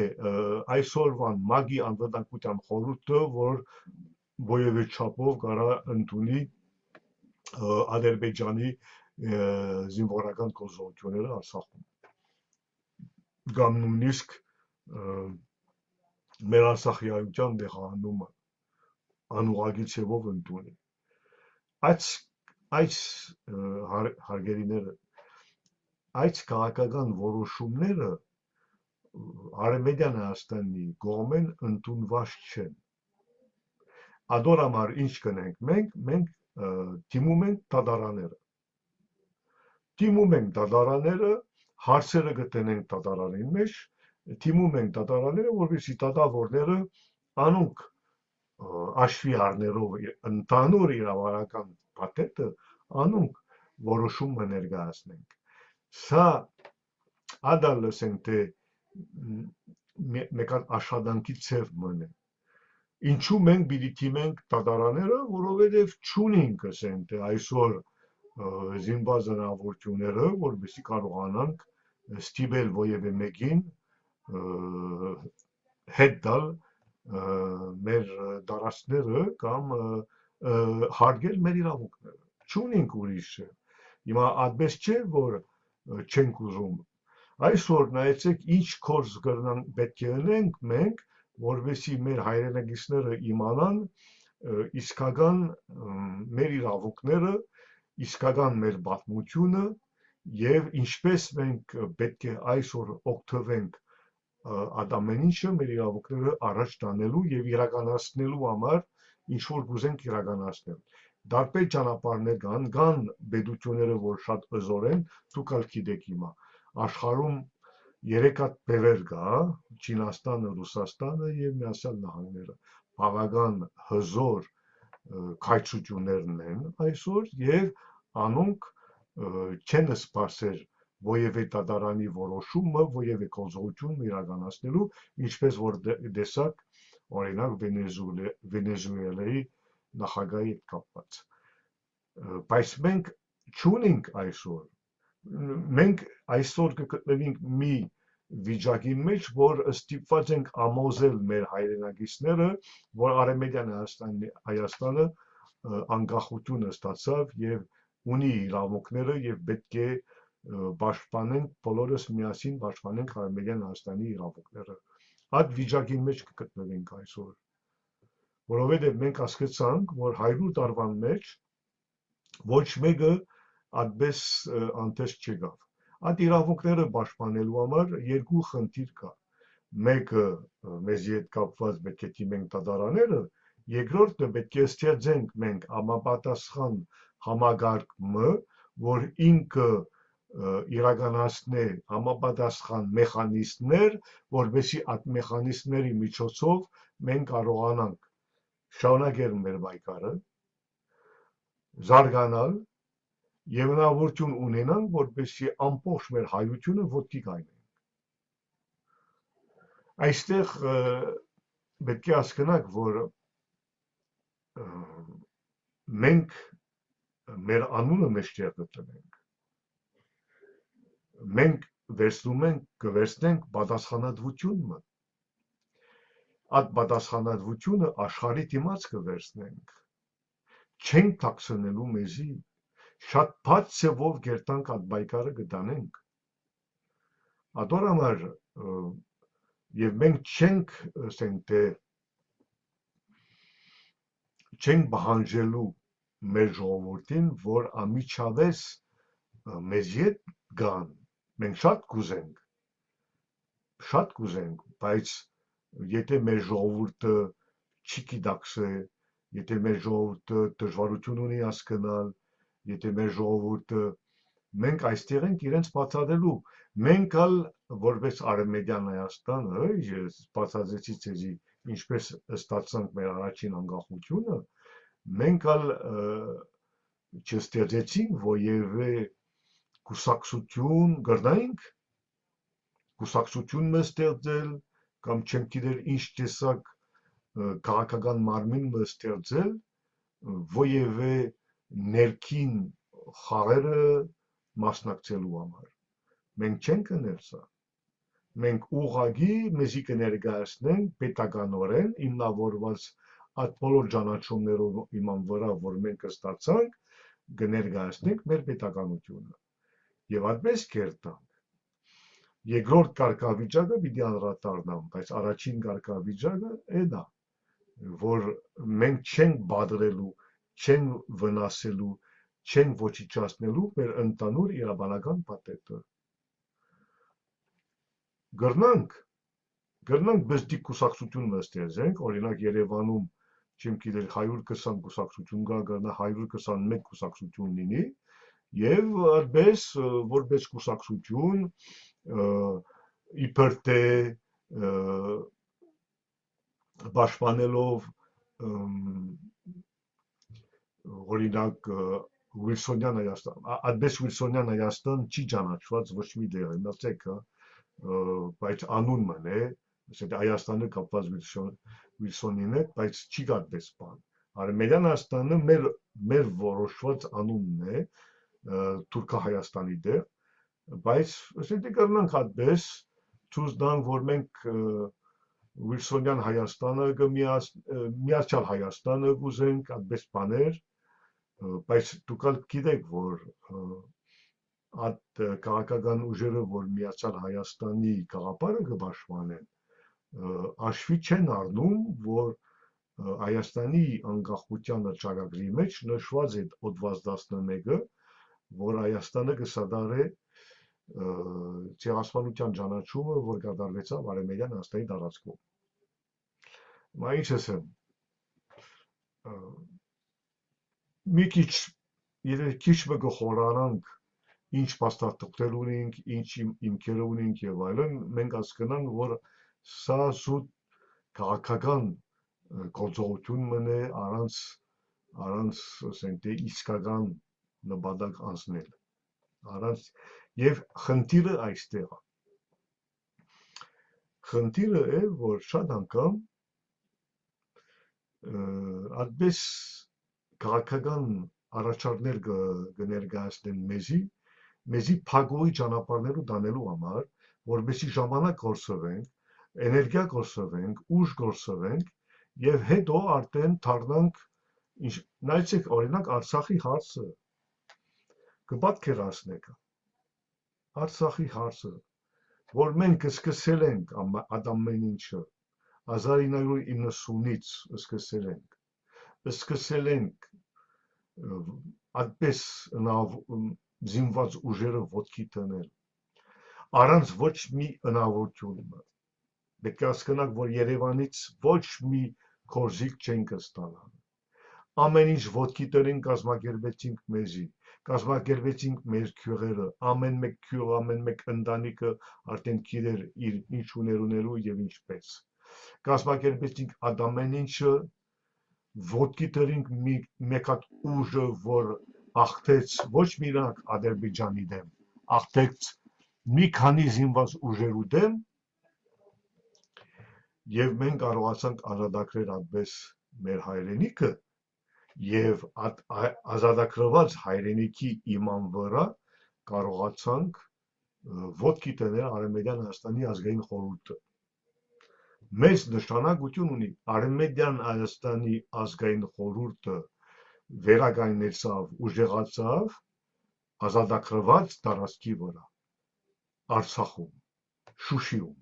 այսօրվան ՄԱԳ-ի Անվտանգության խորհուրդը, որ որևէ չափով կարա ընդունի Ադրբեջանի զինվորական գործողությունները Արցախում։ Կամ նույնիսկ մեր Արցախիայության դեղահանումը անուղղակի ձևով ընդունի։ Այս հարգելիները, այս քաղաքական որոշումները Արևմտյան Հայաստանի կողմեն ընդունված չեն։ Ադոր համար ինչ կնենք մենք դիմում ենք դատարանները, հարցերը գտնենք դատարանի մեջ, դիմում ենք դատարանները, որպեսզի դատավորները անոնք աշվի առնելով ընդհանուր իրավարական փաթեթը, անոնք որոշումը ներկայացնենք։ Սա ադալ լսենք թե մեկ աշխատանքի ձև մնե։ Ինչու մենք պիտի դիմենք դատարանները, որովհետև չունենք, ասենք թե այսօր զինված զինվորները, որպեսզի կարողանանք ստիպել որևէ մեկին հետ տալ մեր դարաշները կամ հարգել մեր իրավունքները։ Չունենք ուրիշ։ Հիմա այդպես չէ, որ չենք ուզում։ Այսօր նայեցեք ինչ կորս պետք է ունենք մենք, որպեսզի մեր հայրենակիցները իմանան իսկական մեր իրավունքները, իսկական մեր պատմությունը եւ ինչպես մենք պետք է այսօր օգտվենք այդ ամեն ինչը մեր իրավունքները առաջ տանելու եւ իրականացնելու համար, ինչ որ կուզենք իրականացնել։ Դարբեր ճանապարհներ կան պետությունները, որ շատ հզոր են, դուք ալ գիտեք հիմա։ Աշխարհում 3 հատ բևեր կա, Չինաստանը, Ռուսաստանը եւ Միացյալ Նահանգները։ Բավական հզոր քայլություններն են այսօր եւ անոնք չեն սպասել որևէ դատարանի որոշումը, որևէ գործողություն իրականացնելու, ինչպես որ տեսակ օրինակ Վենեսուելայի նախագահի հետ կապված։ Բայց մենք չունենք այսօր։ Մենք այսօր կգտնվենք մի վիճակի մեջ, որ ստիպված ենք ամոզել մեր հայրենակիցները, որ Արևմտյան Հայաստանը անկախություն ստացավ եւ ունի իրավունքները եւ պետք է պաշտպանենք բոլորս միասին պաշտպանենք Արևմտյան Հայաստանի իրավունքները։ Այդ վիճակի մեջ կգտնվենք այսօր, որովհետեւ մենք հասկացանք, որ 100 տարվան մեջ ոչ մեկը այդպես անտես չեկավ։ Այդ իրավունքները պաշտպանելու համար երկու խնդիր կա։ Մեկը մեզի հետ կապված պետք է դիմենք դատարանները, երկրորդը պետք է ստեղծենք մենք համապատասխան համագարկը, որ ինքը իրականացնե համապատասխան մեխանիզմներ, որովհետեւ այդ մեխանիզմների միջոցով մենք կարողանանք շարունակել մեր պայքարը, զարգանալ եւ հնարավորություն ունենանք, որպեսզի ամբողջ մեր հայությունը ոտքի կայնենք։ Այստեղ պետք է հասկանանք, որ մենք մեր անունը մեջտեղ գտնենք։ Մենք կվերցնենք պատասխանատվությունը։ Այդ պատասխանատվությունը աշխարհի դիմաց կվերցնենք։ Չենք թաքցնելու մեզի, շատ բաց ձևով գերտանք այդ պայքարը կտանենք։ Ադոր համար եւ մենք չենք, ասենք թե չենք պահանջելու մեր ժողովրդին, որ ամիջավես մեզ հետ գան։ Մենք շատ կուզենք, բայց եթե մեր ժողովուրդը չի գիտակցե, եթե մեր ժողովուրդը դժվարություն ունի հասկանալ, եթե մեր ժողովուրդը մենք այստեղ ենք իրենց բացատրելու, մենք ալ որպես Արևմտյան Հայաստանը, ես բացատրեցի ցեզի ինչպես ստացանք մեր առաջին անկախությունը, մենք ալ չստեղծեցինք որևէ կուսակցություն, գրնայինք կուսակցություն ստեղծել կամ չեմ գիտեր ինչ տեսակ քաղաքական մարմին ստեղծել որևէ ներքին խաղերը մասնակցելու համար։ Մենք չենք կնել սա։ Մենք ուղղակի մեզի կներկայացնենք պետականորեն հիմնավորված այդ բոլոր ճանաչումներով իման վրա, որ մենք ստացանք, կներկայացնենք մեր պետականությունը եւ այդպես կերտանք։ Երկրորդ կարգավիճակը պիտի անդրադառնամ, բայց առաջին կարգավիճակը այն է, որ մենք չենք բادرելու, չենք վնասելու, չենք ոչնչացնելու մեր ընդանուր իրավաբանական պատետը։ Գրնանք բստիկ կուսակցություն ստեղծենք, օրինակ Երևանում չեմ գիտեր 120 կուսակցություն կա, գտնա 121 կուսակցություն լինի, եւ այդպես որպես կուսակցություն իբր թե պաշտպանելով օրինակ Ուիլսոնյան Հայաստան, այդպես Ուիլսոնյան Հայաստան չի ճանաչված ոչ մի տեղ, մտածեք, բայց անուն մն է, ասենք Հայաստանը կապված Ուիլսոնին հետ, բայց չի այդպես բան։ Արմենիան Հայաստանը մեր որոշված անունն է, Թուրքահայաստանի դեր, բայց ասենք կգնանք այդպես, ցույց տանք, որ մենք Ուիլսոնյան Հայաստանը միացյալ Հայաստանը կուզենք, այդպես բաներ, բայց դուք գիտեք, որ այդ քաղաքական ուժերը, որ միացյալ Հայաստանի գաղափարը կպաշտպանեն, հաշվի չեն առնում, որ Հայաստանի անկախության ճակատագրի մեջ նշված է հոդված 11-ը, որ Հայաստանը կսադարի ցեղասպանության ճանաչումը, որ կատարվեցավ Արևմտյան Հայաստանի տարածքում։ Մա ինչ ասեմ, մի քիչ կխորանանք, ինչ փաստաթղթեր ունենք, ինչ հիմքեր ունենք եւ այլն, մենք հասկանանք, որ սա զուտ քաղաքական գործողություն մնե առանց ասենք իսկական նպատակ անցնել, առանց եւ խնդիրը այստեղ է։ Խնդիրը է, որ շատ անգամ այդպես քաղաքական առաջարկներ կներկայացնեն մեզի փակուղի ճանապարհներու տանելու համար, որովհետեւ ժամանակ կորսվենք, էներգիա կորսվենք, ուժ կորսվենք եւ հետո արդեն դառնանք նայեցեք օրինակ Արցախի հարցը կպատկերացնեք Արցախի հարցը, որ մենք սկսել ենք այդ ամեն ինչը 1990-ից սկսել ենք այդպես զինված ուժերը ոտքի տնել առանց ոչ մի հնարավորություն։ Պետք է հասկանանք, որ Երևանից ոչ մի կորզիկ չենք ստանալ։ Ամեն ինչ ոտքի տնենք կազմակերպեցինք մեզի, կազմակերպեցինք մեր քյուղերը, ամեն մեկ քյուղ, ամեն մեկ ընտանիքը արդեն գիտեր իր ինչ ուներունելու եւ ինչպես։ Կազմակերպեցինք այդ ամեն ինչը, ոտքի տնենք մեկ հատ ուժը, որ աղթեց ոչ միակ Ադրբեջանի դեմ, աղթեց մի քանի զինված ուժերու դեմ եւ մենք կարողացանք ազատագրել այդպես մեր հայրենիքը եւ ազատագրված հայրենիքի իման վրա կարողացանք ոտքի տնել Արևմտյան Հայաստանի ազգային խորհուրդը։ Մեծ նշանակություն ունի Արևմտյան Հայաստանի ազգային խորհուրդը վերականգնեցավ, ուժեղացավ ազատագրված տարածքի վրա, Արցախում, Շուշիում,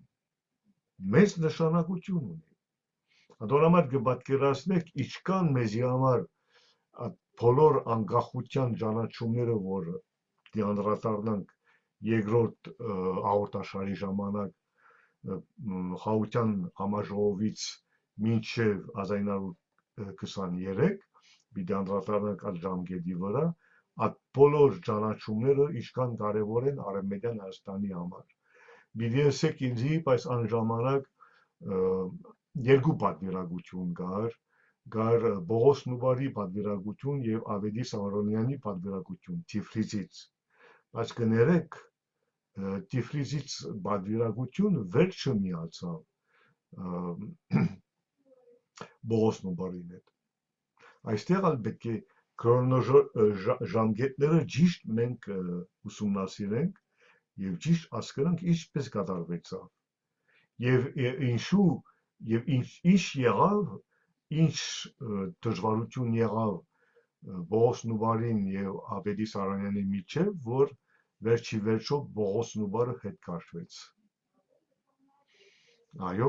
մեծ նշանակություն ունի։ Դորամար կպատկերացնեք, ինչքան մեզի համար բոլոր անկախության ճանաչումները, որ դիանդրադառնանք երկրորդ հաղորդաշարի ժամանակ խաղաղության համաժողովից մինչև 1923 պիտի անդրադառնանք այդ ժամկետի վրա, այդ բոլոր ճանաչումները ինչքան կարևոր են Արևմտյան Հայաստանի համար։ Պիտի ասեք ինձի, բայց այն ժամանակ երկու պատվիրակություն կար Բողոս Նուբարի պատվիրակություն եւ Ավետիս Սավարոնյանի պատվիրակություն Թիֆլիսից, բայց կներեք Թիֆլիսից պատվիրակություն վերջը միացավ Բողոս Նուբարին հետ։ Այստեղ ալ պետք է ժամկետները ճիշտ մենք ուսումնասիրենք եւ ճիշտ հասկանանք ինչպես կատարվեցավ եւ ինչու եւ ինչ եղավ, ինչ դժվարություն եղավ Բողոս Նուբարին եւ Աբեդի Սարանյանի միջև, որ վերջի վերջո Բողոս Նուբարը հետ քաշվեց։ Այո,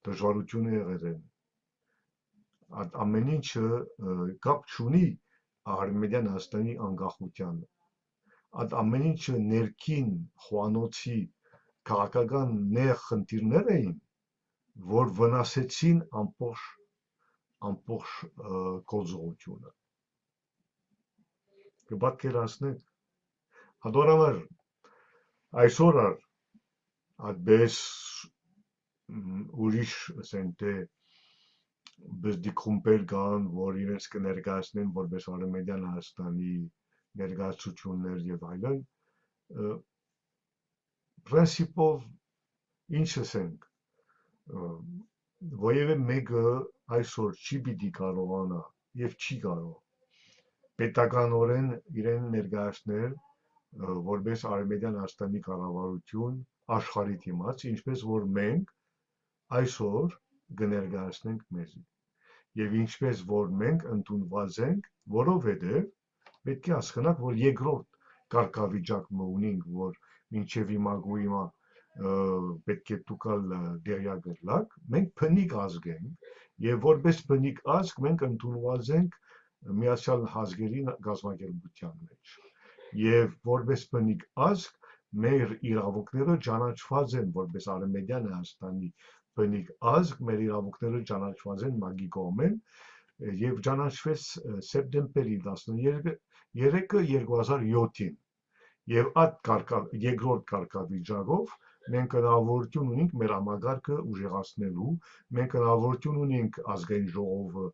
դժվարություն է եղել են։ Այդ ամեն ինչը կապ չունի Արմենիան Հայաստանի անկախությանը։ Այդ ամեն ինչը ներքին խոհանոցի քաղաքական նեղ խնդիրներ էին, որ վնասեցին ամբողջ գործողությունը։ Կպատկերացնեք, հատորաբար այսօր այդպես ուրիշ ասենք թե բզդի խումբեր կան, որ իրենց կներկայացնեն որպես Արմենիան Հայաստանի ներկայացություններ եւ այլն, պրինցիպով ինչ ասենք, որևէ մեկը այսօր չի պիտի կարողանա եւ չի կարող պետականորեն իրեն ներկայացնել որպես Արմենիան Հայաստանի կառավարություն աշխարհի դիմաց, ինչպես որ մենք այսօր կներկայացնենք մեզի եւ ինչպես որ մենք ընդունված ենք, որովհետեւ պետք է հասկանաք, որ երկրորդ կարգավիճակը ունենք, որ մինչեւ հիմա պետք է դուքալ դերյակ գլակ, մենք բնիկ ազգ ենք եւ որպես բնիկ ազգ մենք ընդունված ենք Միացյալ Ազգերի գազམ་ակերպության մեջ եւ որպես բնիկ ազգ մեր իրավունքները ճանաչված են որպես Արմենիան Հայաստանի բնիկ ազգ, մեր իրավունքները ճանաչված են ՄԱԿ-ի կողմեն եւ ճանաչվեց սեպտեմբերի 13-ը 2007-ին եւ այդ երկրորդ կարգավիճակով մենք հնարավորություն ունենք մեր համագարկը ուժեղացնելու, մենք հնարավորություն ունենք ազգային ժողովը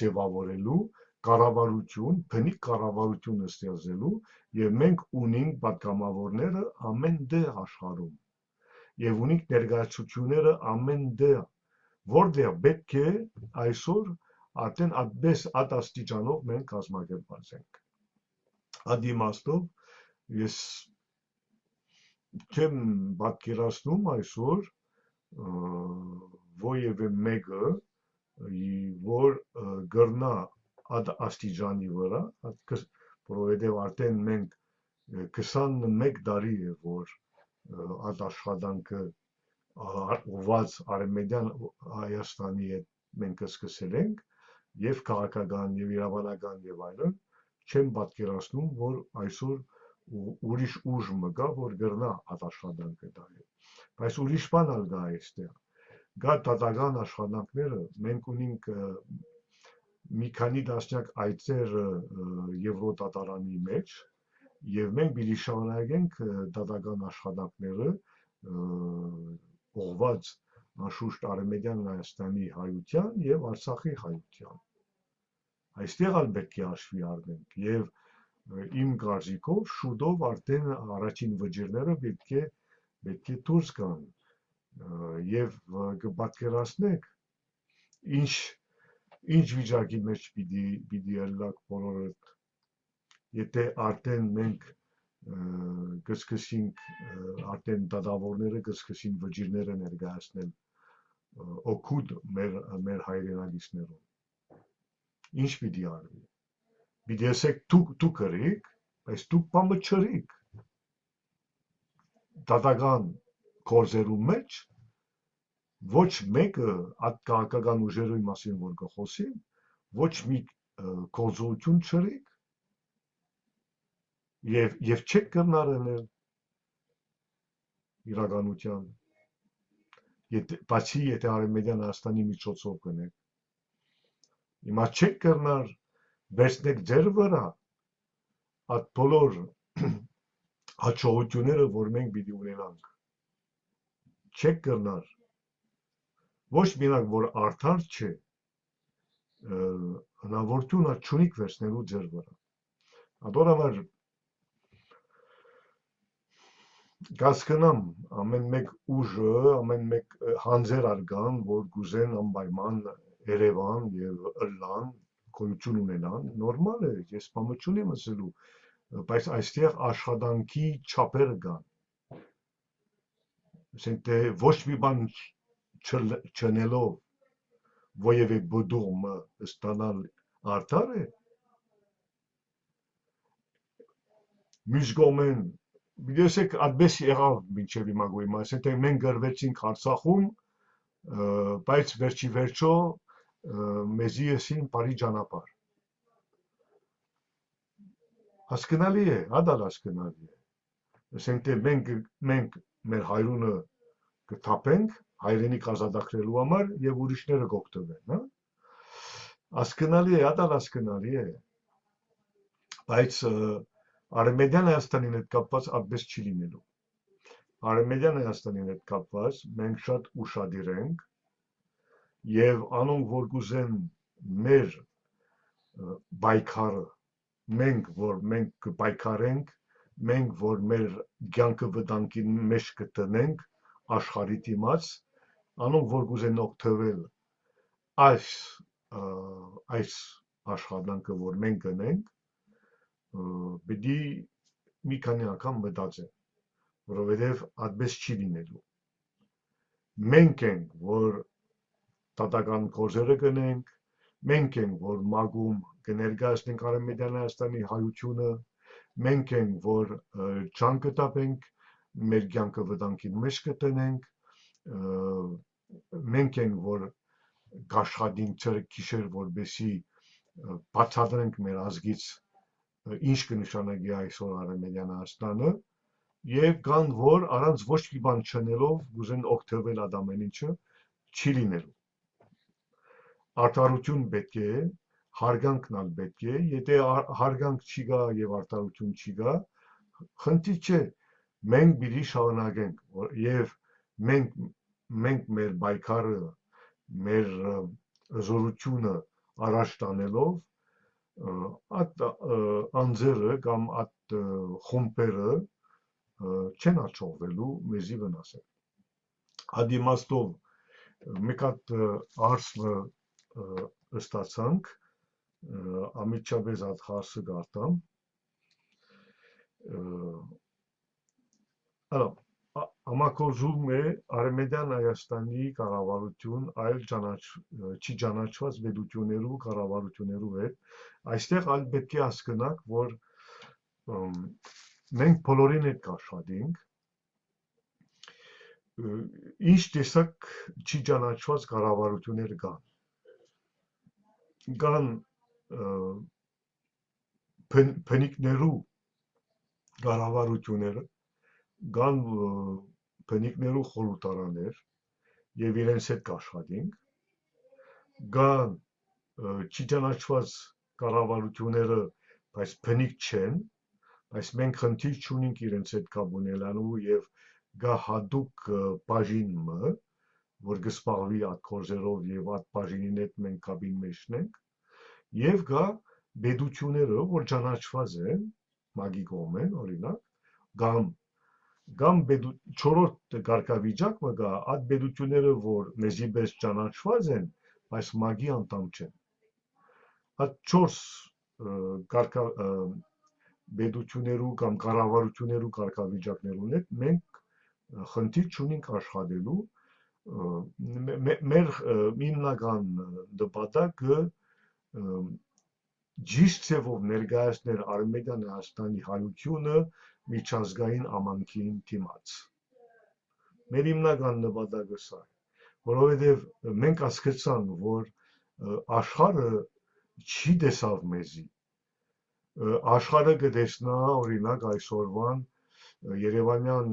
ձևավորելու, կառավարություն, բնիկ կառավարություն ստեղծելու եւ մենք ունենք պատգամավորները ամեն տեղ աշխարհում եւ ունենք ներկայացությունները ամեն տեղ, որտեղ պետք է այսօր արդեն այդպես աստիճանով մենք կազմակերպված ենք։ Այդ իմաստով ես չեմ պատկերացնում այսօր որևէ մեկը, որ գրնա այդ աստիճանի վրա, որովհետև արդեն մենք 21 տարի է, որ այդ աշխատանքը ուղղված Արմենիան Հայաստանի հետ մենք սկսել ենք, եւ քաղաքական, եւ իրավաբանական եւ այլն, չեմ պատկերացնում, որ այսօր ուրիշ ուժ մկա, որ գրնա այդ աշխատանքը տալի։ Բայց ուրիշ բան ալ կա այստեղ։ Կա դատական աշխատանքները, մենք ունենք մի քանի տասնյակ այցեր Եվրոդատարանի մեջ, եւ մենք պիտի շարունակենք դատական աշխատանքները ուղղված անշուշտ Արմենիան Հայաստանի հայության եւ Արցախի հայության։ Այստեղ ալ պետք է հաշվի առնենք եւ իմ կարծիքով շուտով արդեն առաջին վճիռները պետք է դուրս գան եւ կպատկերացնեք ինչ վիճակի մեջ պիտի ելնակ բոլորդ, եթե արդեն մենք կսկսենք արդեն դատավորները կսկսին վճիռները ներկայացնել օգուտ մեր հայրենակիցներուն։ Ինչ պիտի արվի։ Պիտի ասեք դուք գրեք, բայց դուք բամը չրեք։ Դատական գործերու մեջ ոչ մեկը այդ քաղաքական ուժերի մասին որ կխոսի, ոչ մի գործողություն չրեք եւ չեք կրնարել իրականության բացի եթե Արմենիան Հայաստանի միջոցով կնեք հիմա չեք կրնար վերցնեք ձեր վրա այդ բոլոր հաջողությունները որ մենք պիտի ունենանք չեք կրնար ոչ մենակ որ արդար չէ հնարավորություն չունիք վերցնելու ձեր վրա հատորաբար կասկնամ ամեն մեկ ուժը, ամեն մեկ հանձեր արգան, որ գուզեն անպայման Երևան եւ Ըլլան գոյություն ունենան, նորմալ է, ես բամը չունեմ ասելու, բայց այստեղ աշխատանքի չափերը կան։ Ասենք թե ոչ մի բան չնելով որևէ բդուղը ստանալ արդար է, մյուս կողմեն գիտեք այդպես եղավ մինչև հիմա գույմա, ասենք մենք գրվեցինք Արցախում, բայց վերջի վերջո մեզի եսին բարի ճանապարհ։ Հասկանալի է, ադալ հասկանալի է։ Ասենք մենք մեր հայրունը կթափենք հայրենիք ազատագրելու համար եւ ուրիշները կօգտվեն, հա։ Հասկանալի է, ադալ հասկանալի է։ Բայց Արմենիան Հայաստանին հետ կապված այդպես չի լինելու։ Արմենիան Հայաստանին հետ կապված մենք շատ ուշադիր ենք եւ անոնք որ գուզեն մեր բայկարը մենք կպայքարենք, մենք որ մեր կյանքը վտանգի մեջ կտնենք աշխարհի դիմաց, անոնք որ գուզեն օգտվել այս աշխատանքը որ մենք գնենք, պիտի մի քանի անգամ մտածեն, որովհետև այդպես չի լինելու։ Մենք ենք, որ տատական գործերը գնենք, մենք ենք, որ մագում կներկայացնենք Արմենիան Հայաստանի հայությունը, մենք ենք, որ ջան կտապենք, մեր կյանքը վտանգի մեջ կտնենք, մենք ենք, որ կաշխատենք ցերեկ գիշեր, որպեսզի բացատրենք մեր ազգից ինչ կնշանակի այսօր Արմենիան Հայաստանը, եւ կան, որ առանց ոչ մի բան չնելով գուզեն օգտվել այդ ամեն ինչը չի լինելու։ Արդարություն պետք է, հարգանքն ալ պետք է, եթե հարգանք չի գա եւ արդարություն չի գա, խնդիր չէ, մենք պիտի շարունակենք եւ մենք մեր բայկարը, մեր զորությունը առաջ տանելով այդ անձերը կամ այդ խումբերը չեն աճողվելու մեզի վնասել։ Այդ իմաստով մեկ հատ հարցը ստացանք, ամիջապես այդ հարցը գարտամ։ Համակոզում է Արմենիան Հայաստանի կառավարություն այլ չի ճանաչված պետություններու կառավարություններու հետ, այստեղ այլ պետք է հասկանանք, որ մենք բոլորին հետ կաշխատենք, ինչ տեսակ չի ճանաչված կառավարություններ կան բնիկներու կառավարությունները, կան բնիկներու խորհրդարաններ եւ իրենց հետ կաշխատենք, կան չի ճանաչված կառավարությունները, բայց բնիկ չեն, բայց մենք խնդիր չունենք իրենց հետ կապ ունենալու եւ գա հատուկ բաժինը, որ կսպաղվի այդ գործերով եւ այդ բաժինին հետ մենք կապին մեջն ենք, եւ գա պետությունները, որ ճանաչված են, մագի կողմեն, օրինակ, կամ չորրորդ կարգավիճակը գա, այդ պետությունները, որ մեզի պես ճանաչված են, բայց մագի անդամ չեն։ Այդ չորս պետություններու կամ կառավարություններու կարգավիճակներուն հետ մենք խնդիր չունենք աշխատելու, մեր հիմնական նպատակը ճիշտ ձևով ներկայացնել Արմենիան Հայաստանի հայությունը միջազգային ամանքին դիմաց։ Մեր հիմնական նպատակը սա է, որովհետև մենք հասկացանք, որ աշխարհը չի տեսավ մեզի, աշխարհը կտեսնա օրինակ այսօրվան Երևանյան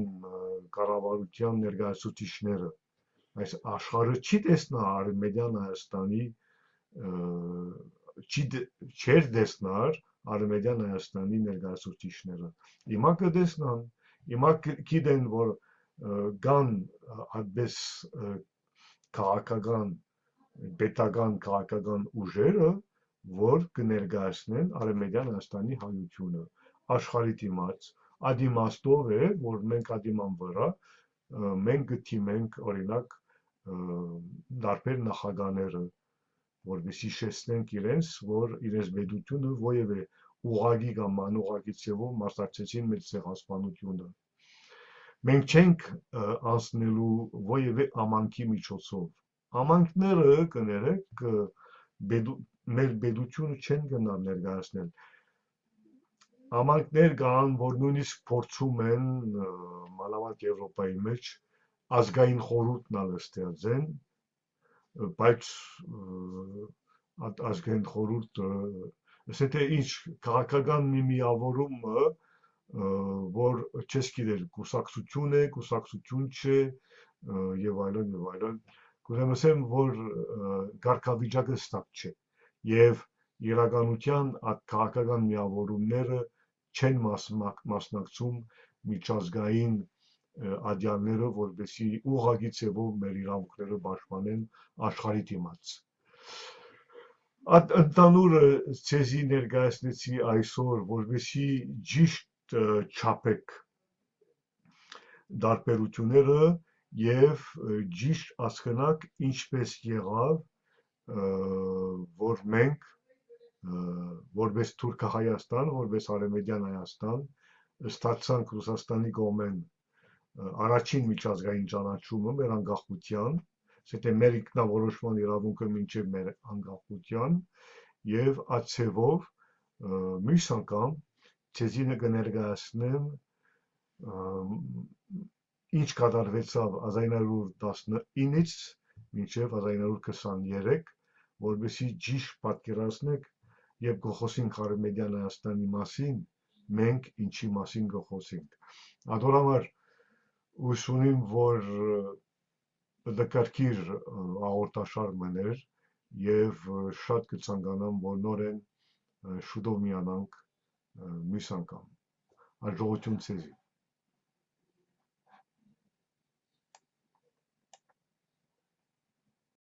կառավարության ներկայացուցիչները, այս աշխարհը չի տեսնա Արմենիան Հայաստանի չէր տեսնար Արմենիան Հայաստանի ներկայացուցիչները։ Հիմա կտեսնան, հիմա գիտեն, որ կան այդպես քաղաքական, պետական քաղաքական ուժերը, որ կներկայացնեն Արմենիան Հայաստանի հայությունը աշխարհի դիմաց։ Այդ իմաստով է, որ մենք այդ իման վրա մենք կթիմենք օրինակ տարբեր նախագահները, որպեսզի հիշեցնենք իրենց, որ իրենց պետությունը որևէ ուղղակի կամ անուղղակի ձևով մասնակցեցին մեր ցեղասպանությունը։ Մենք չենք անցնելու որևէ ամանքի միջոցով։ Ամանքները կներեք մեր պետությունը չեն գնալ ներկայացնել։ Համայնքներ կան, որ նույնիսկ փորձում են մանավանդ Եվրոպայի մեջ ազգային խորհուրդն ստեղծեն, բայց ազգային խորհուրդը, ասենք թե ինչ քաղաքական մի միավորումը, որ չես գիտեր կուսակցություն է, կուսակցություն չէ, եւ այլն եւ այլն, կուզեմ ասեմ, որ կարգավիճակը ստակ չէ եւ իրականության այդ քաղաքական միավորումները չեն մասնակցում միջազգային ադյանները, որպեսի ուղղակի ձևով մեր իրավունքները պաշտպանեն աշխարհի դիմաց։ Այդ ընդհանուր ցեզի ներկայացնեցի այսօր, որպեսի ճիշտ չափեք տարբերությունները եւ ճիշտ հասկանաք ինչպես եղավ, որ մենք որպես Թուրքահայաստան, որպես Արևմտյան Հայաստան ստացանք Ռուսաստանի կողմեն առաջին միջազգային ճանաչումը մեր անկախության, c'était մեր ինքնավորոշման իրավունքը մինչև մեր անկախության եւ ացեվով մյուս անգամ ցեզի կներկայացնեմ ինչ կատարվեցավ 1919-ից մինչև 1923, որովհետեւ ճիշտ պատկերացնեք եւ գոխոսին Արևմտյան Հայաստանի մասին, մենք ինչի մասին գոխոսենք։ Ադոր համար ուս ունիմ, որ դկարքիր աղորտաշար մներ եւ շատ կցանկանամ, որ նորեն շուտով միանանք մյուս անգամ։ Հաջողություն ցեզի։